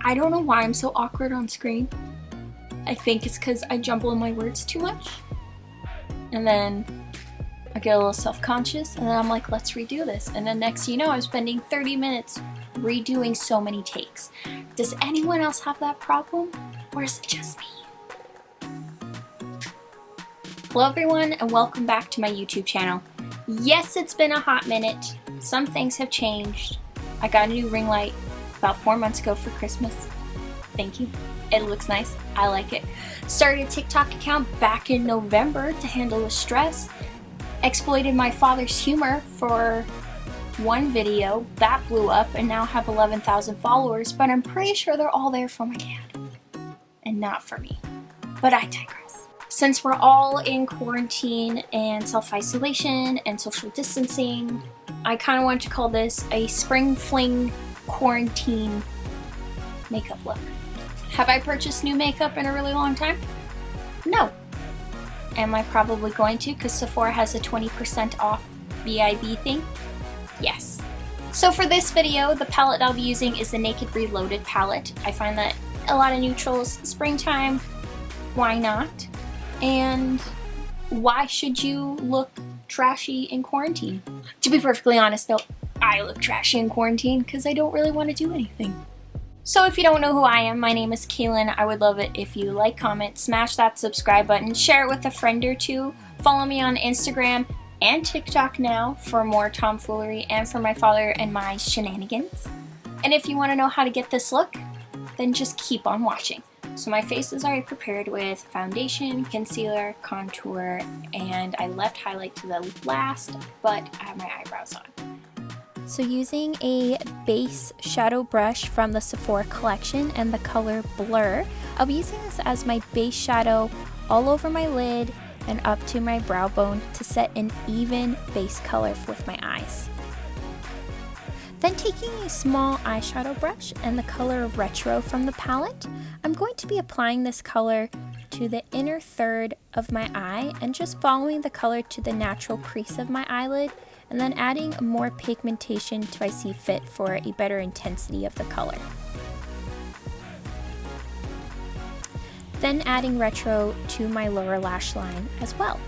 I don't know why I'm so awkward on screen. I think it's because I jumble my words too much. And then I get a little self-conscious, and then I'm like, let's redo this. And then next you know, I'm spending 30 minutes redoing so many takes. Does anyone else have that problem? Or is it just me? Hello everyone, and welcome back to my YouTube channel. Yes, it's been a hot minute. Some things have changed. I got a new ring light about 4 months ago for Christmas. Thank you. It looks nice. I like it. Started a TikTok account back in November to handle the stress. Exploited my father's humor for one video. That blew up and now have 11,000 followers, but I'm pretty sure they're all there for my dad and not for me. But I digress. Since we're all in quarantine and self-isolation and social distancing, I kind of wanted to call this a spring fling quarantine makeup look. Have I purchased new makeup in a really long time? No. Am I probably going to, because Sephora has a 20% off VIB thing? Yes. So for this video, the palette I'll be using is the Naked Reloaded palette. I find that a lot of neutrals, springtime, why not? And why should you look trashy in quarantine? To be perfectly honest though, I look trashy in quarantine because I don't really want to do anything. So if you don't know who I am, my name is Kaylin. I would love it if you like, comment, smash that subscribe button, share it with a friend or two, follow me on Instagram and TikTok now for more tomfoolery and for my father and my shenanigans. And if you want to know how to get this look, then just keep on watching. So my face is already prepared with foundation, concealer, contour, and I left highlight to the last, but I have my eyebrows on. So using a base shadow brush from the Sephora collection and the color Blur, I'll be using this as my base shadow all over my lid and up to my brow bone to set an even base color with my eyes. Then taking a small eyeshadow brush and the color Retro from the palette, I'm going to be applying this color to the inner third of my eye and just following the color to the natural crease of my eyelid, and then adding more pigmentation to I see fit for a better intensity of the color. Then adding Retro to my lower lash line as well.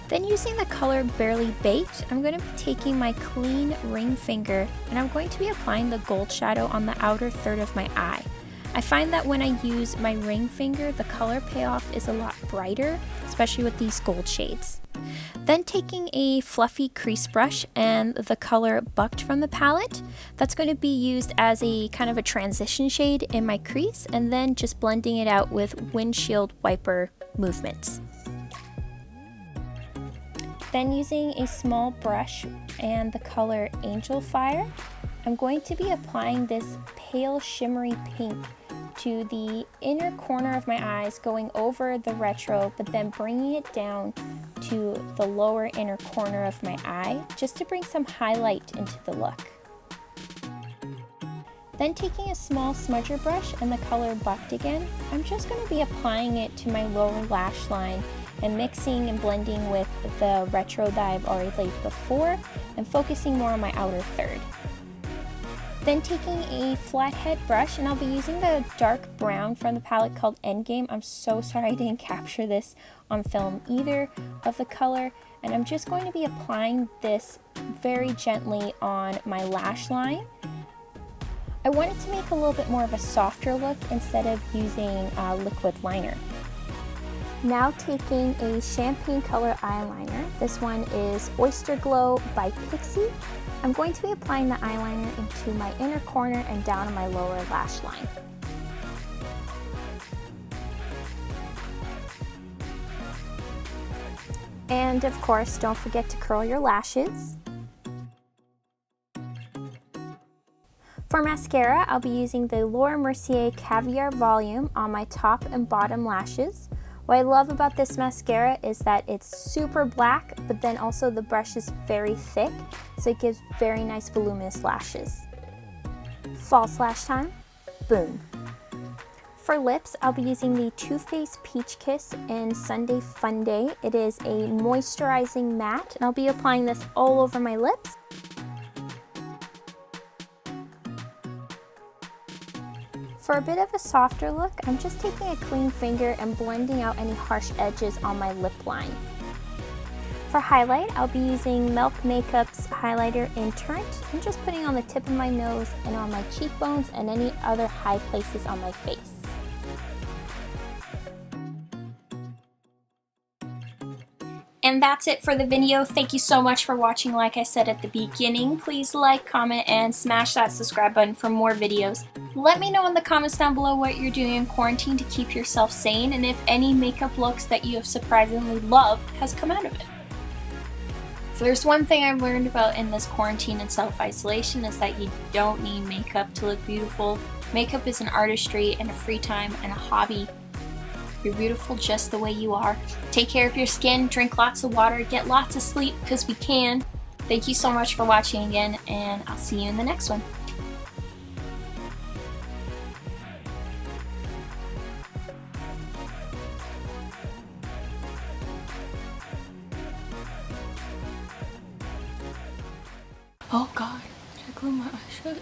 Then using the color Barely Baked, I'm going to be taking my clean ring finger and I'm going to be applying the gold shadow on the outer third of my eye. I find that when I use my ring finger, the color payoff is a lot brighter, especially with these gold shades. Then taking a fluffy crease brush and the color Bucked from the palette, that's going to be used as a kind of a transition shade in my crease, and then just blending it out with windshield wiper movements. Then using a small brush and the color Angel Fire, I'm going to be applying this pale shimmery pink to the inner corner of my eyes, going over the Retro, but then bringing it down to the lower inner corner of my eye, just to bring some highlight into the look. Then taking a small smudger brush and the color Bucked again, I'm just going to be applying it to my lower lash line and mixing and blending with the Retro that I've already laid before and focusing more on my outer third. Then taking a flathead brush, and I'll be using the dark brown from the palette called Endgame. I'm so sorry I didn't capture this on film either of the color, and I'm just going to be applying this very gently on my lash line. I wanted to make a little bit more of a softer look instead of using liquid liner. Now taking a champagne color eyeliner, this one is Oyster Glow by Pixi. I'm going to be applying the eyeliner into my inner corner and down on my lower lash line. And of course, don't forget to curl your lashes. For mascara, I'll be using the Laura Mercier Caviar Volume on my top and bottom lashes. What I love about this mascara is that it's super black, but then also the brush is very thick, so it gives very nice voluminous lashes. False lash time, boom. For lips, I'll be using the Too Faced Peach Kiss in Sunday Fun Day. It is a moisturizing matte, and I'll be applying this all over my lips. For a bit of a softer look, I'm just taking a clean finger and blending out any harsh edges on my lip line. For highlight, I'll be using Milk Makeup's highlighter in Turnt and just putting on the tip of my nose and on my cheekbones and any other high places on my face. And that's it for the video. Thank you so much for watching. Like I said at the beginning, please like, comment, and smash that subscribe button for more videos. Let me know in the comments down below what you're doing in quarantine to keep yourself sane and if any makeup looks that you have surprisingly loved has come out of it. If there's one thing I've learned about in this quarantine and self-isolation is that you don't need makeup to look beautiful. Makeup is an artistry and a free time and a hobby. You're beautiful just the way you are. Take care of your skin, drink lots of water, get lots of sleep because we can. Thank you so much for watching again, and I'll see you in the next one. Oh God, did I glue my eyes shut?